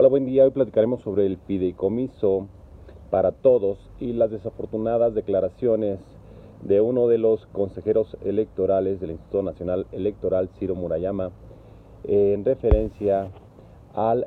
Hola, buen día. Hoy platicaremos sobre el fideicomiso para todos y las desafortunadas declaraciones de uno de los consejeros electorales del Instituto Nacional Electoral, Ciro Murayama, en referencia al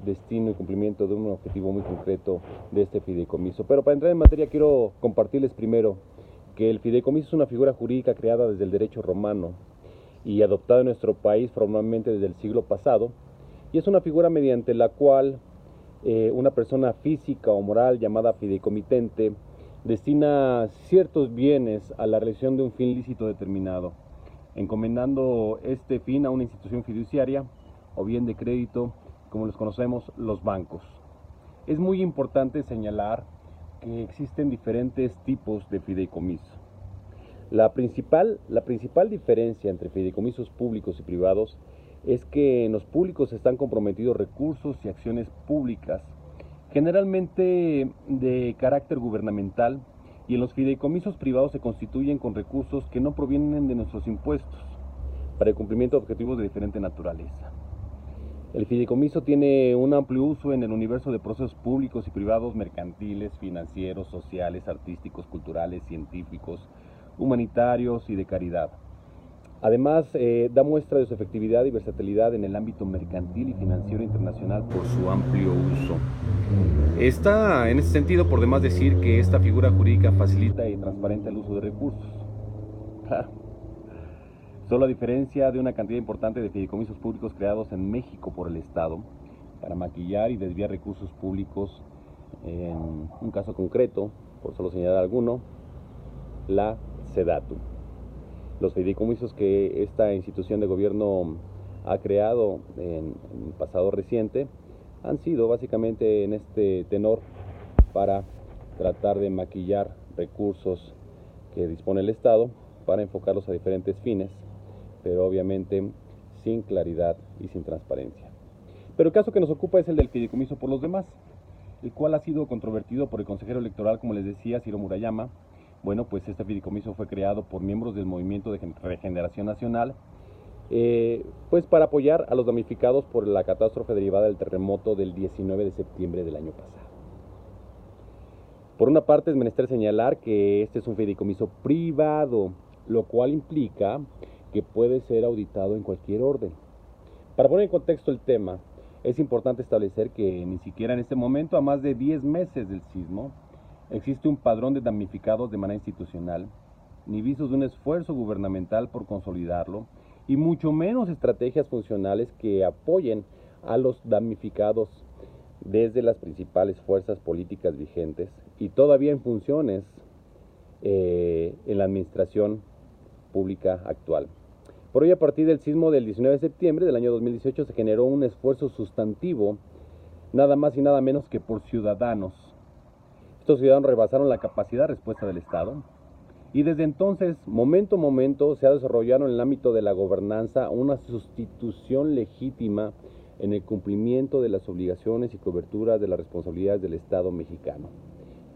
destino y cumplimiento de un objetivo muy concreto de este fideicomiso. Pero para entrar en materia quiero compartirles primero que el fideicomiso es una figura jurídica creada desde el derecho romano y adoptada en nuestro país formalmente desde el siglo pasado, y es una figura mediante la cual una persona física o moral llamada fideicomitente destina ciertos bienes a la realización de un fin lícito determinado, encomendando este fin a una institución fiduciaria o bien de crédito, como los conocemos los bancos. Es muy importante señalar que existen diferentes tipos de fideicomiso. La principal diferencia entre fideicomisos públicos y privados es que en los públicos están comprometidos recursos y acciones públicas, generalmente de carácter gubernamental, y en los fideicomisos privados se constituyen con recursos que no provienen de nuestros impuestos, para el cumplimiento de objetivos de diferente naturaleza. El fideicomiso tiene un amplio uso en el universo de procesos públicos y privados, mercantiles, financieros, sociales, artísticos, culturales, científicos, humanitarios y de caridad. Además, da muestra de su efectividad y versatilidad en el ámbito mercantil y financiero internacional por su amplio uso. Está, en ese sentido, por demás decir que esta figura jurídica facilita y transparenta el uso de recursos. Claro. Solo a diferencia de una cantidad importante de fideicomisos públicos creados en México por el Estado para maquillar y desviar recursos públicos, en un caso concreto, por solo señalar alguno, la SEDATU. Los fideicomisos que esta institución de gobierno ha creado en el pasado reciente han sido básicamente en este tenor para tratar de maquillar recursos que dispone el Estado para enfocarlos a diferentes fines, pero obviamente sin claridad y sin transparencia. Pero el caso que nos ocupa es el del fideicomiso por los demás, el cual ha sido controvertido por el consejero electoral, como les decía, Ciro Murayama. Bueno, pues este fideicomiso fue creado por miembros del Movimiento de Regeneración Nacional, pues para apoyar a los damnificados por la catástrofe derivada del terremoto del 19 de septiembre del año pasado. Por una parte, es menester señalar que este es un fideicomiso privado, lo cual implica que puede ser auditado en cualquier orden. Para poner en contexto el tema, es importante establecer que ni siquiera en este momento, a más de 10 meses del sismo, existe un padrón de damnificados de manera institucional, ni visos de un esfuerzo gubernamental por consolidarlo, y mucho menos estrategias funcionales que apoyen a los damnificados desde las principales fuerzas políticas vigentes y todavía en funciones en la administración pública actual. Por ello, a partir del sismo del 19 de septiembre del año 2018 se generó un esfuerzo sustantivo, nada más y nada menos que por ciudadanos. Estos ciudadanos rebasaron la capacidad de respuesta del Estado y desde entonces, momento a momento, se ha desarrollado en el ámbito de la gobernanza una sustitución legítima en el cumplimiento de las obligaciones y coberturas de las responsabilidades del Estado mexicano,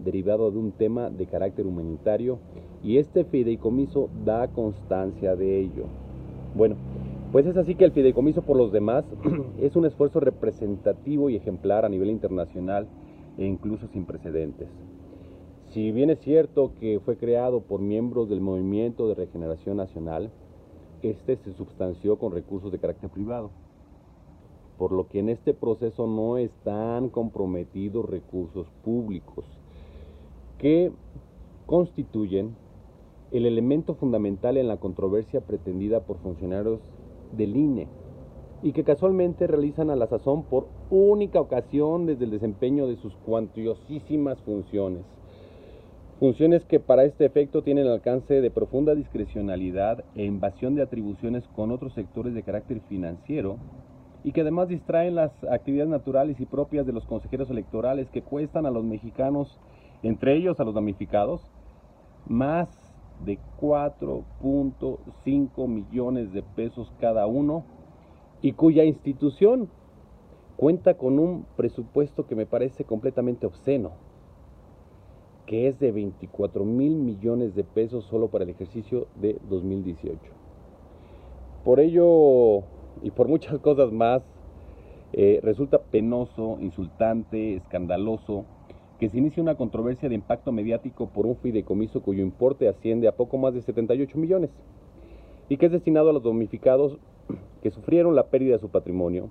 derivado de un tema de carácter humanitario, y este fideicomiso da constancia de ello. Bueno, pues es así que el fideicomiso por los demás es un esfuerzo representativo y ejemplar a nivel internacional e incluso sin precedentes. Si bien es cierto que fue creado por miembros del Movimiento de Regeneración Nacional, este se substanció con recursos de carácter privado, por lo que en este proceso no están comprometidos recursos públicos que constituyen el elemento fundamental en la controversia pretendida por funcionarios del INE y que casualmente realizan a la sazón por única ocasión desde el desempeño de sus cuantiosísimas funciones. Funciones que para este efecto tienen alcance de profunda discrecionalidad e invasión de atribuciones con otros sectores de carácter financiero y que además distraen las actividades naturales y propias de los consejeros electorales que cuestan a los mexicanos, entre ellos a los damnificados, más de 4.5 millones de pesos cada uno, y cuya institución cuenta con un presupuesto que me parece completamente obsceno, que es de 24,000 millones de pesos solo para el ejercicio de 2018. Por ello, y por muchas cosas más, Resulta penoso, insultante, escandaloso que se inicie una controversia de impacto mediático por un fideicomiso cuyo importe asciende a poco más de 78 millones y que es destinado a los damnificados que sufrieron la pérdida de su patrimonio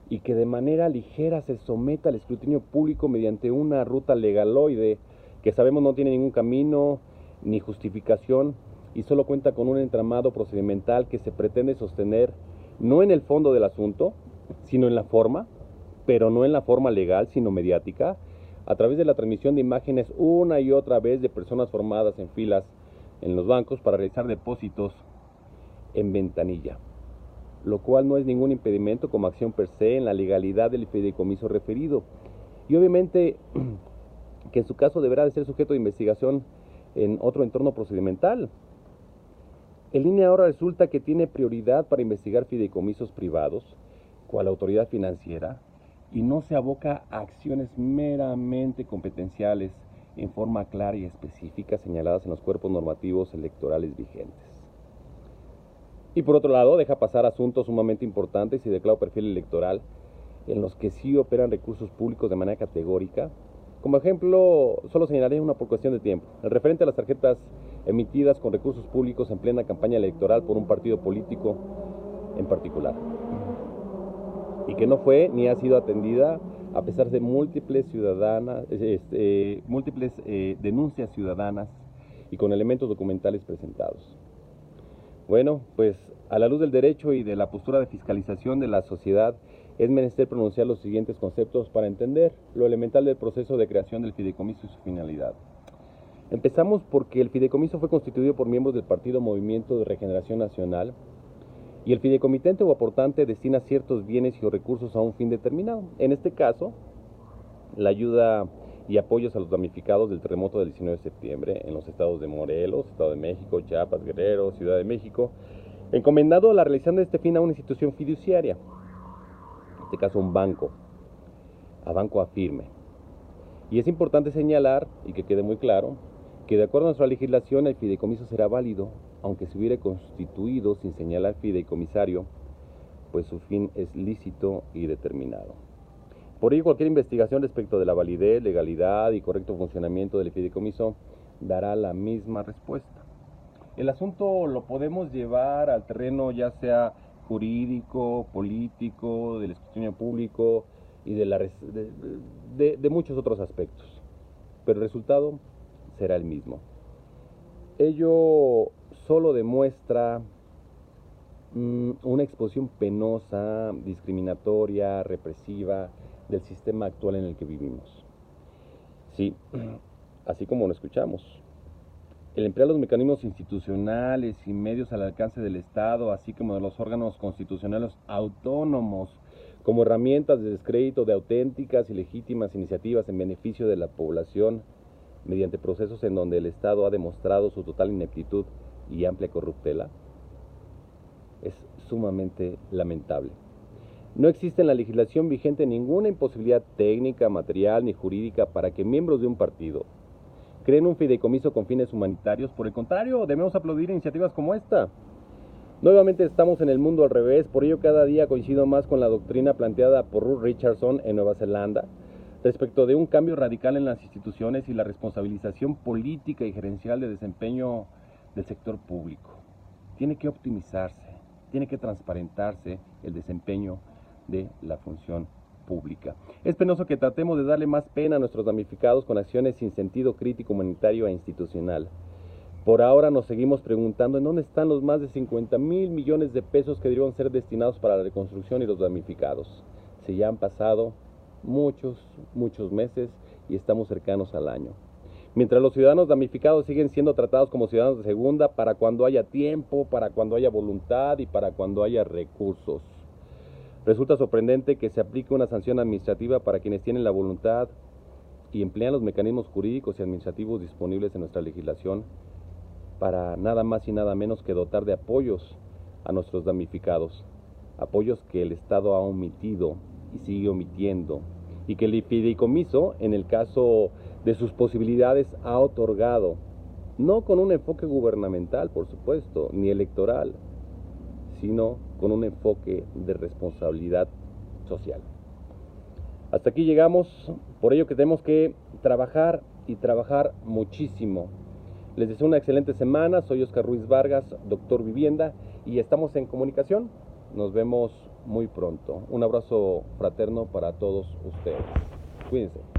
y que de manera ligera se someta al escrutinio público mediante una ruta legaloide que sabemos no tiene ningún camino ni justificación y solo cuenta con un entramado procedimental que se pretende sostener no en el fondo del asunto, sino en la forma, pero no en la forma legal, sino mediática, a través de la transmisión de imágenes una y otra vez de personas formadas en filas en los bancos para realizar depósitos en ventanilla, lo cual no es ningún impedimento como acción per se en la legalidad del fideicomiso referido. Y obviamente que en su caso deberá de ser sujeto de investigación en otro entorno procedimental. El INE ahora resulta que tiene prioridad para investigar fideicomisos privados, cual autoridad financiera, y no se aboca a acciones meramente competenciales en forma clara y específica señaladas en los cuerpos normativos electorales vigentes. Y por otro lado, deja pasar asuntos sumamente importantes y de claro perfil electoral, en los que sí operan recursos públicos de manera categórica. Como ejemplo, solo señalaré una por cuestión de tiempo, el referente a las tarjetas emitidas con recursos públicos en plena campaña electoral por un partido político en particular, y que no fue ni ha sido atendida a pesar de múltiples denuncias ciudadanas y con elementos documentales presentados. Bueno, pues a la luz del derecho y de la postura de fiscalización de la sociedad, es menester pronunciar los siguientes conceptos para entender lo elemental del proceso de creación del fideicomiso y su finalidad. Empezamos porque el fideicomiso fue constituido por miembros del Partido Movimiento de Regeneración Nacional y el fideicomitente o aportante destina ciertos bienes y o recursos a un fin determinado. En este caso, la ayuda y apoyos a los damnificados del terremoto del 19 de septiembre en los estados de Morelos, Estado de México, Chiapas, Guerrero, Ciudad de México, encomendado la realización de este fin a una institución fiduciaria, en este caso un banco, a Banco Afirme. Y es importante señalar, y que quede muy claro, que de acuerdo a nuestra legislación el fideicomiso será válido, aunque se hubiera constituido sin señalar fideicomisario, pues su fin es lícito y determinado. Por ello, cualquier investigación respecto de la validez, legalidad y correcto funcionamiento del fideicomiso dará la misma respuesta. El asunto lo podemos llevar al terreno ya sea jurídico, político, del escrutinio público y de muchos otros aspectos, pero el resultado será el mismo. Ello solo demuestra una exposición penosa, discriminatoria, represiva del sistema actual en el que vivimos. Sí, así como lo escuchamos. El emplear los mecanismos institucionales y medios al alcance del Estado, así como de los órganos constitucionales autónomos, como herramientas de descrédito de auténticas y legítimas iniciativas en beneficio de la población, mediante procesos en donde el Estado ha demostrado su total ineptitud y amplia corruptela, es sumamente lamentable. No existe en la legislación vigente ninguna imposibilidad técnica, material ni jurídica para que miembros de un partido creen un fideicomiso con fines humanitarios. Por el contrario, debemos aplaudir iniciativas como esta. Nuevamente estamos en el mundo al revés, por ello cada día coincido más con la doctrina planteada por Ruth Richardson en Nueva Zelanda respecto de un cambio radical en las instituciones y la responsabilización política y gerencial de desempeño del sector público. Tiene que optimizarse, tiene que transparentarse el desempeño de la función pública. Es penoso que tratemos de darle más pena a nuestros damnificados con acciones sin sentido crítico, humanitario e institucional. Por ahora nos seguimos preguntando en dónde están los más de 50,000 millones de pesos que debieron ser destinados para la reconstrucción y los damnificados. Se ya han pasado muchos meses y estamos cercanos al año. Mientras los ciudadanos damnificados siguen siendo tratados como ciudadanos de segunda para cuando haya tiempo, para cuando haya voluntad y para cuando haya recursos. Resulta sorprendente que se aplique una sanción administrativa para quienes tienen la voluntad y emplean los mecanismos jurídicos y administrativos disponibles en nuestra legislación para nada más y nada menos que dotar de apoyos a nuestros damnificados, apoyos que el Estado ha omitido y sigue omitiendo, y que el fideicomiso, en el caso de sus posibilidades, ha otorgado, no con un enfoque gubernamental, por supuesto, ni electoral, sino con un enfoque de responsabilidad social. Hasta aquí llegamos, por ello que tenemos que trabajar y trabajar muchísimo. Les deseo una excelente semana, soy Oscar Ruiz Vargas, doctor Vivienda, y estamos en comunicación. Nos vemos muy pronto. Un abrazo fraterno para todos ustedes. Cuídense.